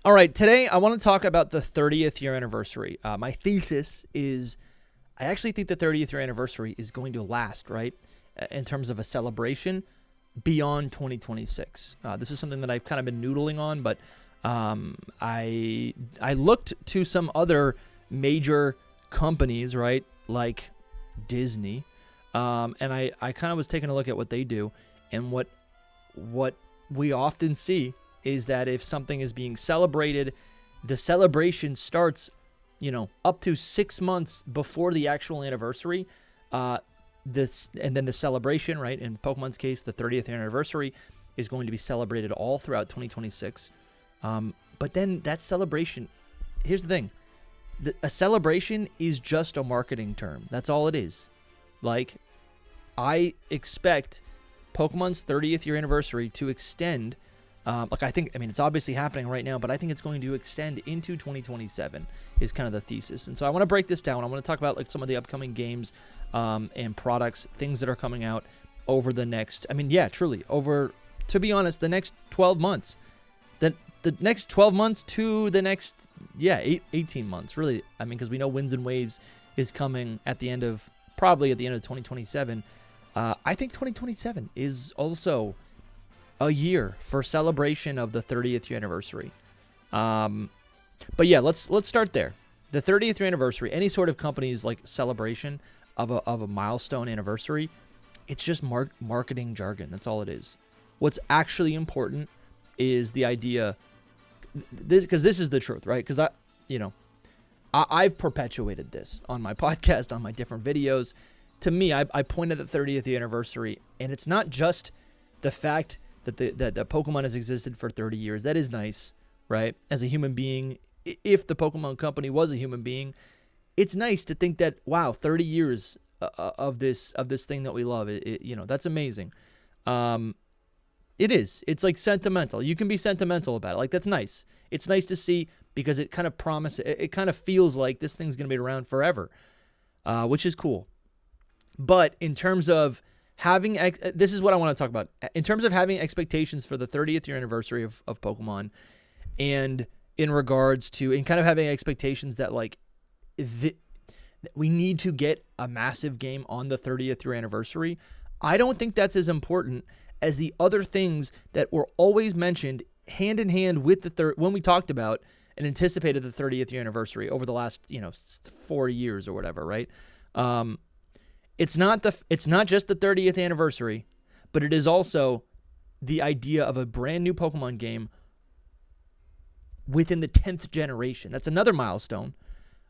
All right, today I want to talk about the 30th year anniversary. My thesis is I actually think the 30th year anniversary is going to last, right, in terms of a celebration beyond 2026. This is something that I've kind of been noodling on, but I looked to some other major companies, right, like Disney, and I kind of was taking a look at what they do, and what we often see is that if something is being celebrated, the celebration starts, up to 6 months before the actual anniversary. And then the celebration, right? In Pokemon's case, the 30th anniversary is going to be celebrated all throughout 2026. But then that celebration, here's the thing: a celebration is just a marketing term. That's all it is. Like, I expect Pokemon's 30th year anniversary to extend. It's obviously happening right now, but I think it's going to extend into 2027 is kind of the thesis. And so I want to break this down. I want to talk about like some of the upcoming games and products, things that are coming out over the next, to be honest, the next 12 months. The next 12 months to the next, 18 months, really. I mean, because we know Winds and Waves is coming probably at the end of 2027. I think 2027 is also a year for celebration of the 30th year anniversary. But yeah, let's start there. The 30th year anniversary, any sort of company's like celebration of a milestone anniversary, it's just marketing jargon. That's all it is. What's actually important is the idea, because this is the truth, right? Because I've perpetuated this on my podcast, on my different videos. To me, I point at the 30th year anniversary, and it's not just the fact that the Pokemon has existed for 30 years. That is nice, right? As a human being, if the Pokemon Company was a human being, it's nice to think that, wow, 30 years of this thing that we love. That's amazing. It is. It's like sentimental. You can be sentimental about it. Like, that's nice. It's nice to see because it kind of it kind of feels like this thing's going to be around forever, which is cool. But in terms of this is what I want to talk about. In terms of having expectations for the 30th year anniversary of Pokemon, and in regards to, and kind of having expectations that like we need to get a massive game on the 30th year anniversary, I don't think that's as important as the other things that were always mentioned hand in hand with when we talked about and anticipated the 30th year anniversary over the last 4 years or whatever, right? It's not just the 30th anniversary, but it is also the idea of a brand new Pokemon game within the 10th generation. That's another milestone,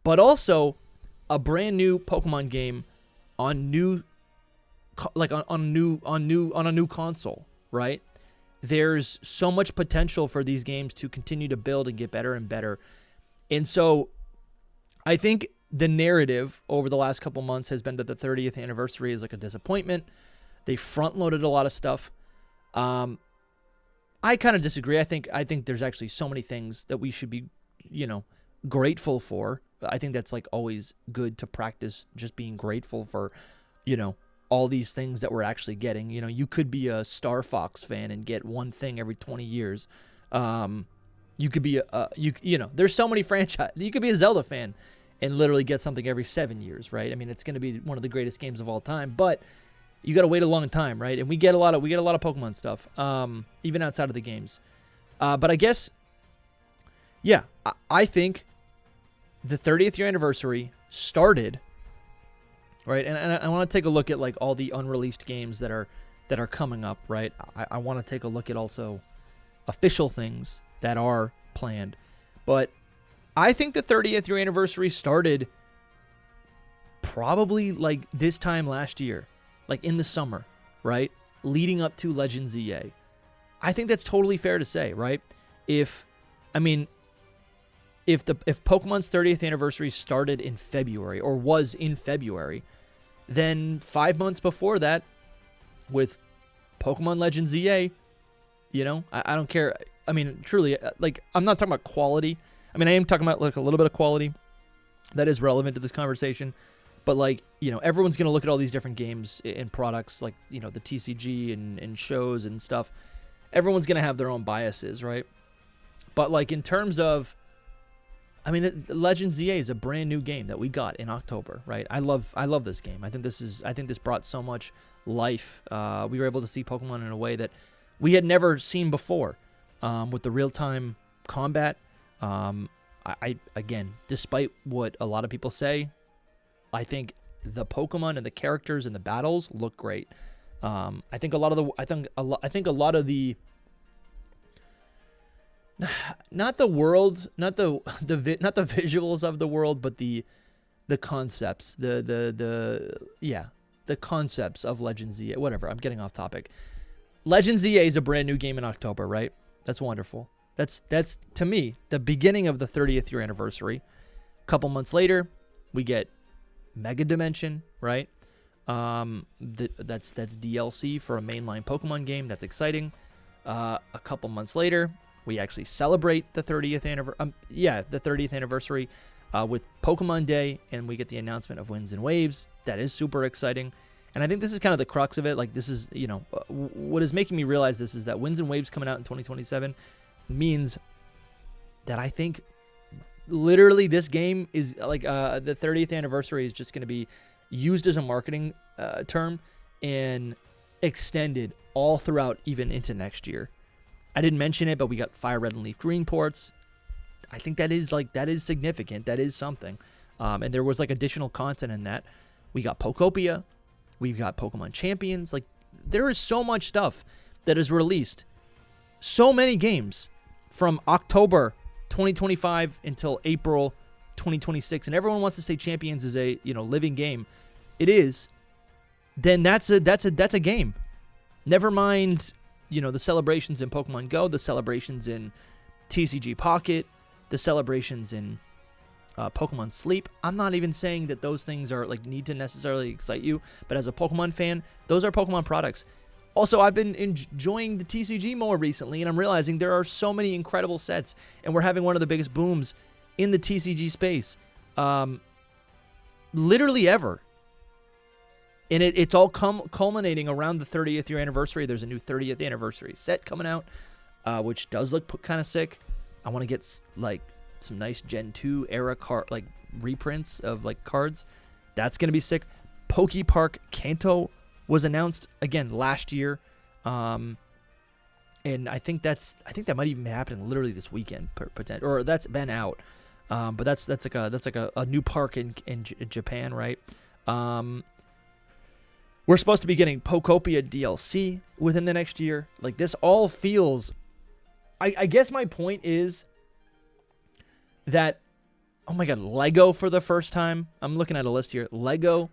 but also a brand new Pokemon game on a new console, right? There's so much potential for these games to continue to build and get better and better. And so I think the narrative over the last couple months has been that the 30th anniversary is like a disappointment. They front-loaded a lot of stuff. I kind of disagree. I think there's actually so many things that we should be, grateful for. I think that's like always good to practice, just being grateful for, all these things that we're actually getting. You could be a Star Fox fan and get one thing every 20 years. You could be there's so many franchises. You could be a Zelda fan and literally get something every 7 years, right? I mean, it's going to be one of the greatest games of all time, but you got to wait a long time, right? And we get a lot of Pokemon stuff, even outside of the games. But I guess, I think the 30th year anniversary started, right? And I want to take a look at like all the unreleased games that are coming up, right? I want to take a look at also official things that are planned, but I think the 30th year anniversary started probably like this time last year, like in the summer, right? Leading up to Legends EA. I think that's totally fair to say, right? If Pokemon's 30th anniversary started in February or was in February, then 5 months before that with Pokemon Legends EA, I don't care. I mean, truly, like, I'm not talking about quality. I mean, I am talking about like a little bit of quality that is relevant to this conversation, but like, everyone's going to look at all these different games and products, like, the TCG and shows and stuff. Everyone's going to have their own biases, right? But like in terms of, I mean, Legends ZA is a brand new game that we got in October, right? I love this game. I think this brought so much life. We were able to see Pokemon in a way that we had never seen before, with the real-time combat. I again, despite what a lot of people say, I think the Pokemon and the characters and the battles look great. I think a lot of the not the world, not the visuals of the world, but the concepts, the concepts of Legends ZA. Whatever, I'm getting off topic. Legends ZA is a brand new game in October, right? That's wonderful. That's to me the beginning of the 30th year anniversary. A couple months later, we get Mega Dimension, right? That's DLC for a mainline Pokemon game. That's exciting. A couple months later, we actually celebrate the 30th anniversary with Pokemon Day, and we get the announcement of Winds and Waves. That is super exciting. And I think this is kind of the crux of it. Like, this is, what is making me realize this is that Winds and Waves coming out in 2027 means that I think literally this game is like the 30th anniversary is just going to be used as a marketing term and extended all throughout, even into next year. I didn't mention it, but we got Fire Red and Leaf Green ports. I think that is significant. That is something. And there was like additional content in that. We got Pokopia. We've got Pokemon Champions. Like, there is so much stuff that is released. So many games from October 2025 until April 2026. And everyone wants to say Champions is a, living game. It is. Then that's a game. Never mind, the celebrations in Pokemon Go, the celebrations in TCG Pocket, the celebrations in Pokemon Sleep. I'm not even saying that those things are need to necessarily excite you, but as a Pokemon fan, those are Pokemon products. Also, I've been enjoying the TCG more recently, and I'm realizing there are so many incredible sets, and we're having one of the biggest booms in the TCG space, literally ever. And it's all culminating around the 30th year anniversary. There's a new 30th anniversary set coming out, which does look kind of sick. I want to get some nice Gen 2 era reprints of cards. That's gonna be sick. Pokepark Kanto was announced again last year, and I think that might even be happening literally this weekend, or that's been out. But that's like a new park in Japan, right? We're supposed to be getting Pokopia DLC within the next year. Like, this all feels... I guess my point is that, oh my god, LEGO for the first time. I'm looking at a list here. LEGO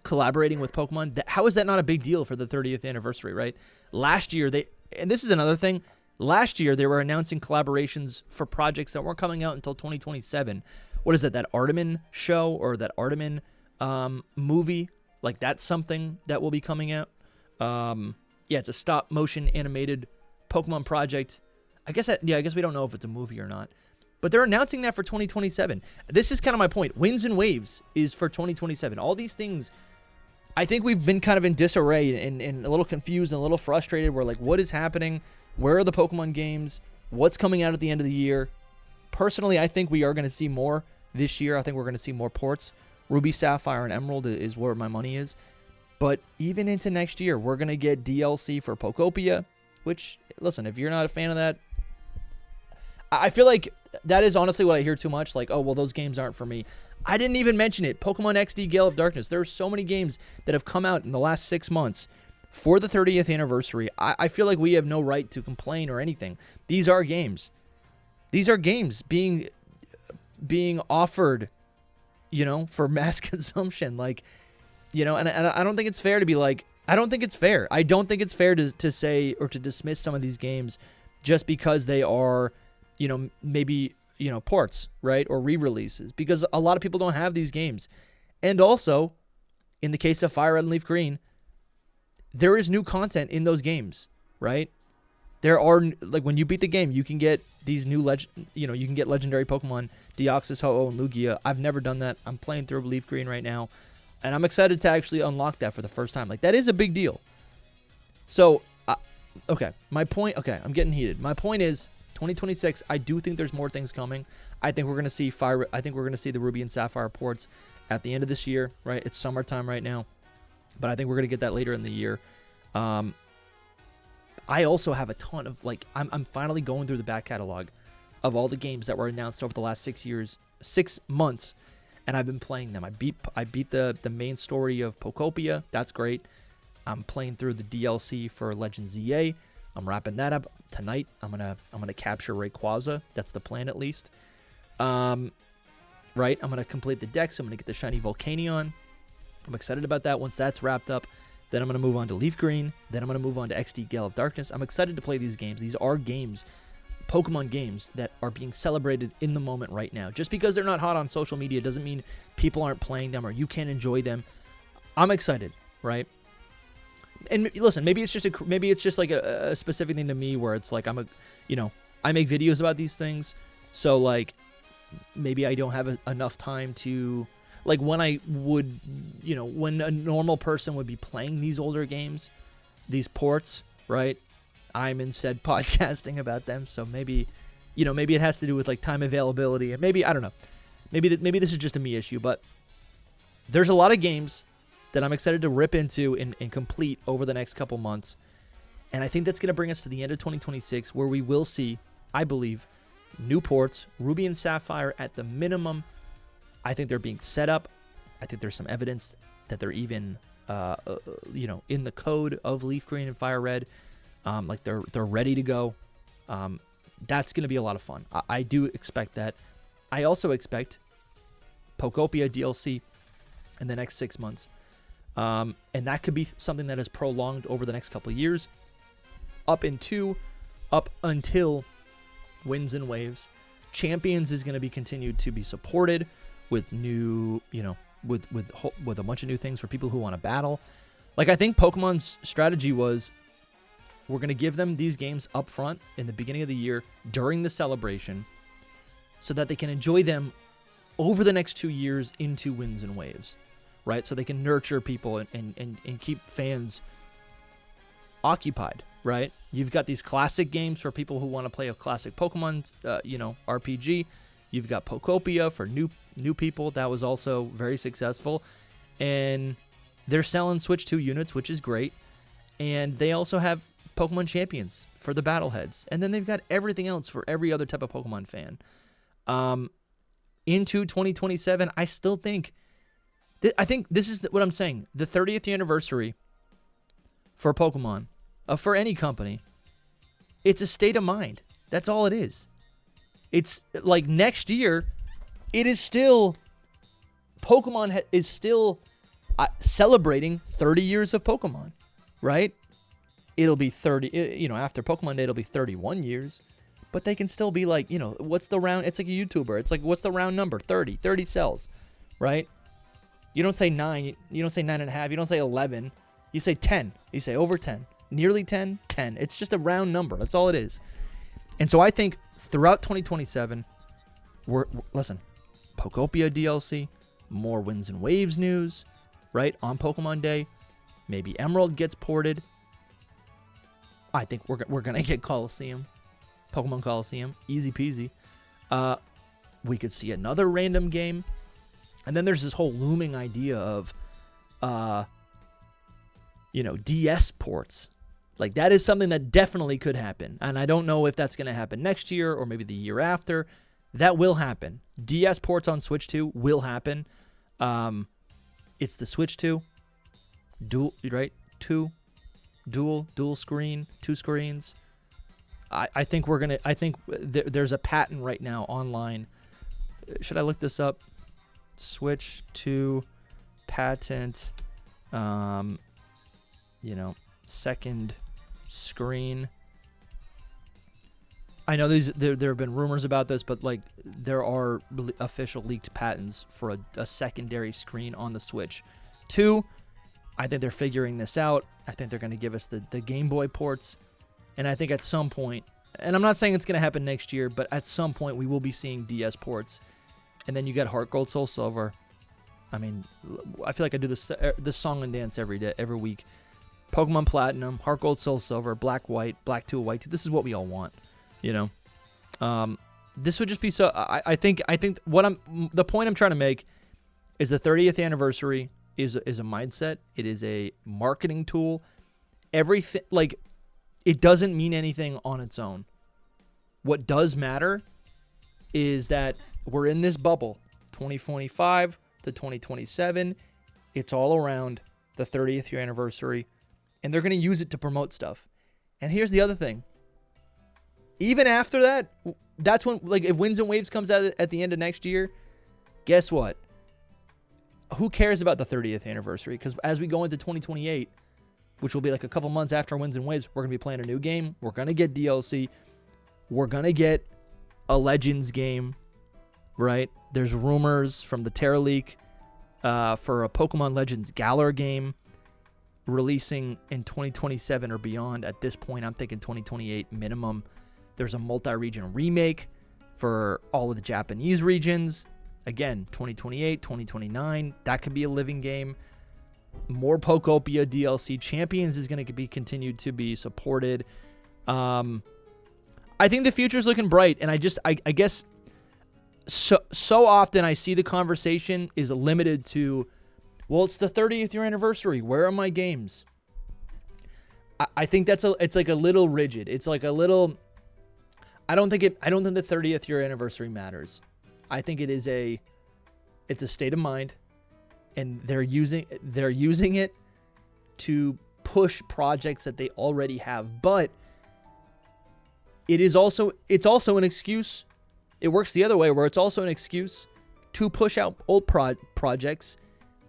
collaborating with Pokemon. How is that not a big deal for the 30th anniversary, right? Last year, and this is another thing, last year they were announcing collaborations for projects that weren't coming out until 2027. What is it, that Artemin show or that Artemin movie? Like, that's something that will be coming out. It's a stop motion animated Pokemon project. I guess we don't know if it's a movie or not. But they're announcing that for 2027. This is kind of my point. Winds and Waves is for 2027. All these things, I think we've been kind of in disarray and a little confused and a little frustrated. We're like, what is happening? Where are the Pokemon games? What's coming out at the end of the year? Personally, I think we are going to see more this year. I think we're going to see more ports. Ruby, Sapphire, and Emerald is where my money is. But even into next year, we're going to get DLC for Pokopia, which, listen, if you're not a fan of that, I feel like that is honestly what I hear too much. Like, oh, well, those games aren't for me. I didn't even mention it. Pokemon XD Gale of Darkness. There are so many games that have come out in the last 6 months for the 30th anniversary. I feel like we have no right to complain or anything. These are games. These are games being offered, for mass consumption. And I don't think it's fair to be like, I don't think it's fair. I don't think it's fair to say or to dismiss some of these games just because they are, maybe, ports, right? Or re-releases, because a lot of people don't have these games. And also, in the case of Fire Red and Leaf Green, there is new content in those games, right? There are, when you beat the game, you can get these new, you can get legendary Pokemon, Deoxys, Ho-Oh, and Lugia. I've never done that. I'm playing through Leaf Green right now, and I'm excited to actually unlock that for the first time. That is a big deal. So, okay, my point, I'm getting heated. My point is, 2026, I do think there's more things coming. I think we're going to see Fire. I think we're going to see the Ruby and Sapphire ports at the end of this year, right? It's summertime right now, but I think we're going to get that later in the year. I also have a ton of, like, I'm finally going through the back catalog of all the games that were announced over the last 6 months, and I've been playing them. I beat the main story of Pokopia. That's great. I'm playing through the DLC for Legends EA. I'm wrapping that up tonight. I'm gonna capture Rayquaza. That's the plan, at least. Right. I'm gonna complete the decks. I'm gonna get the shiny Volcanion. I'm excited about that. Once that's wrapped up, then I'm gonna move on to Leaf Green. Then I'm gonna move on to XD Gale of Darkness. I'm excited to play these games. These are games, Pokemon games, that are being celebrated in the moment right now. Just because they're not hot on social media doesn't mean people aren't playing them or you can't enjoy them. I'm excited, right? And listen, maybe it's just like a specific thing to me where it's like I make videos about these things, so like maybe I don't have enough time to, like, when I would, when a normal person would be playing these older games, these ports, right? I'm instead podcasting about them, so maybe it has to do with like time availability, and maybe, I don't know, maybe this is just a me issue, but there's a lot of games that I'm excited to rip into and complete over the next couple months. And I think that's going to bring us to the end of 2026, where we will see, I believe, new ports, Ruby and Sapphire at the minimum. I think they're being set up. I think there's some evidence that they're even, in the code of Leaf Green and Fire Red. Like they're ready to go. That's going to be a lot of fun. I do expect that. I also expect Pokopia DLC in the next 6 months. And that could be something that is prolonged over the next couple of years, up until Winds and Waves. Champions is going to be continued to be supported with new, with a bunch of new things for people who want to battle. Like, I think Pokemon's strategy was, we're going to give them these games up front in the beginning of the year during the celebration, so that they can enjoy them over the next 2 years into Winds and Waves. Right, so they can nurture people and keep fans occupied, right? You've got these classic games for people who want to play a classic Pokemon, RPG. You've got Pokopia for new people. That was also very successful. And they're selling Switch 2 units, which is great. And they also have Pokemon Champions for the Battleheads. And then they've got everything else for every other type of Pokemon fan. Into 2027, I still think... I think this is what I'm saying. The 30th anniversary for Pokemon, for any company, it's a state of mind. That's all it is. It's like next year, it is still, Pokemon is still celebrating 30 years of Pokemon, right? It'll be 30, after Pokemon Day, it'll be 31 years. But they can still be like, what's the round? It's like a YouTuber. It's like, what's the round number? 30. 30 cells, right? You don't say 9. You don't say 9.5. You don't say 11. You say 10. You say over 10. Nearly 10. 10. It's just a round number. That's all it is. And so I think throughout 2027, listen, Pokopia DLC, more Winds and Waves news, right, on Pokemon Day. Maybe Emerald gets ported. I think we're going to get Coliseum. Pokemon Coliseum. Easy peasy. We could see another random game. And then there's this whole looming idea of, DS ports. Like, that is something that definitely could happen. And I don't know if that's going to happen next year or maybe the year after. That will happen. DS ports on Switch 2 will happen. It's the Switch 2. Dual screen, 2 screens. I think there's a patent right now online. Should I look this up? Switch 2 patent, second screen. I know there have been rumors about this, but like there are official leaked patents for a secondary screen on the Switch 2. I think they're figuring this out. I think they're going to give us the Game Boy ports, and I think at some point, and I'm not saying it's going to happen next year, but at some point we will be seeing DS ports. And then you got Heart Gold, Soul Silver. I mean, I feel like I do this song and dance every week. Pokemon Platinum, Heart Gold, Soul Silver, Black White, Black 2, White 2. This is what we all want, This would just be so. I think the point I'm trying to make is the 30th anniversary is a mindset. It is a marketing tool. Everything, like, it doesn't mean anything on its own. What does matter is that we're in this bubble, 2025 to 2027. It's all around the 30th year anniversary, and they're going to use it to promote stuff. And here's the other thing. Even after that, that's when, like, if Winds and Waves comes out at the end of next year, guess what? Who cares about the 30th anniversary? Because as we go into 2028, which will be like a couple months after Winds and Waves, we're going to be playing a new game. We're going to get DLC. We're going to get a Legends game, right? There's rumors from the Terra Leak for a Pokemon Legends Galar game releasing in 2027 or beyond. At this point, I'm thinking 2028 minimum. There's a multi-region remake for all of the Japanese regions. Again, 2028, 2029. That could be a living game. More Pokopia DLC. Champions is going to be continued to be supported. I think the future is looking bright, and I guess so often I see the conversation is limited to, well, it's the 30th year anniversary. Where are my games? I think it's like a little rigid. It's like a little. I don't think the 30th year anniversary matters. I think it's a state of mind, and they're using it to push projects that they already have. But it's also an excuse. It works the other way, where it's also an excuse to push out old projects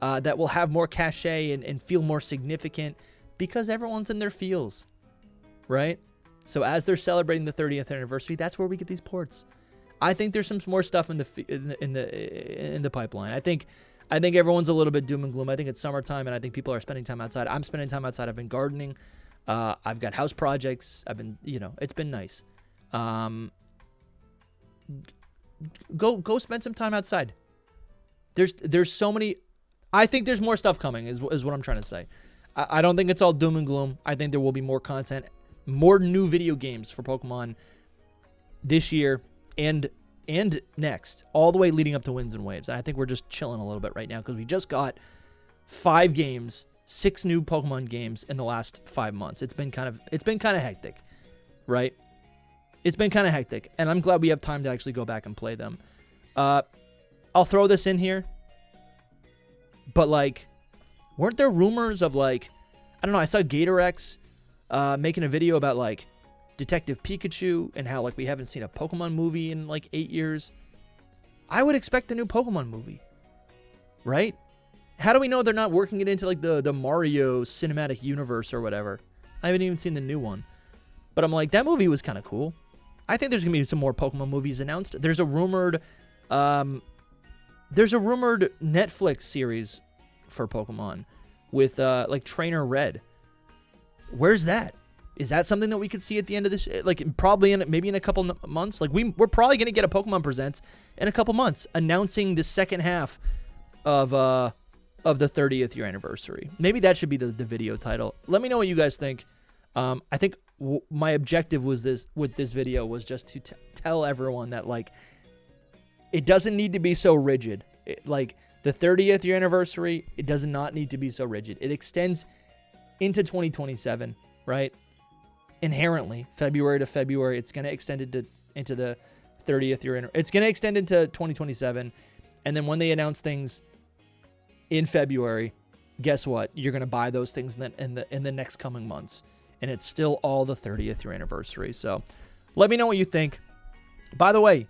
that will have more cachet and feel more significant because everyone's in their feels, right? So as they're celebrating the 30th anniversary, that's where we get these ports. I think there's some more stuff in the pipeline. I think everyone's a little bit doom and gloom. I think it's summertime, and I think people are spending time outside. I'm spending time outside. I've been gardening. I've got house projects. I've been, it's been nice. Go spend some time outside. There's so many. I think there's more stuff coming. Is what I'm trying to say. I don't think it's all doom and gloom. I think there will be more content, more new video games for Pokemon this year and next, all the way leading up to Winds and Waves. And I think we're just chilling a little bit right now because we just got 5 games, 6 new Pokemon games in the last 5 months. It's been kind of hectic, right? It's been kind of hectic, and I'm glad we have time to actually go back and play them. I'll throw this in here, but, like, weren't there rumors of, like, I don't know, I saw GatorX making a video about, like, Detective Pikachu and how, like, we haven't seen a Pokemon movie in, like, 8 years. I would expect a new Pokemon movie, right? How do we know they're not working it into, like, the Mario cinematic universe or whatever? I haven't even seen the new one. But I'm like, that movie was kind of cool. I think there's going to be some more Pokemon movies announced. There's a rumored Netflix series for Pokemon with, like, Trainer Red. Where's that? Is that something that we could see at the end of this? Like, probably maybe in a couple months? Like, we're probably going to get a Pokemon Presents in a couple months announcing the second half of the 30th year anniversary. Maybe that should be the video title. Let me know what you guys think. I think my objective with this video was just to tell everyone that, like, it doesn't need to be so rigid. Like, the 30th year anniversary, it does not need to be so rigid. It extends into 2027, right? Inherently, February to February, it's going to extend into the 30th year. It's going to extend into 2027, and then when they announce things in February, guess what? You're going to buy those things in the next coming months, and it's still all the 30th year anniversary. So, let me know what you think. By the way,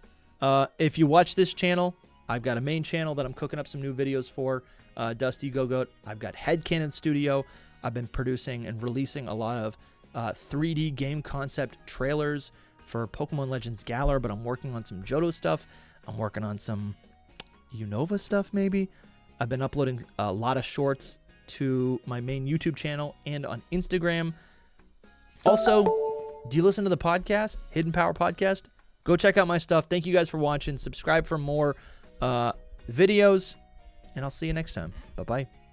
if you watch this channel, I've got a main channel that I'm cooking up some new videos for, Dusty Go-Goat. I've got Headcanon Studio. I've been producing and releasing a lot of 3D game concept trailers for Pokemon Legends Galar, but I'm working on some Johto stuff. I'm working on some Unova stuff, maybe. I've been uploading a lot of shorts to my main YouTube channel and on Instagram. Also, do you listen to the podcast, Hidden Power Podcast? Go check out my stuff. Thank you guys for watching. Subscribe for more videos, and I'll see you next time. Bye-bye.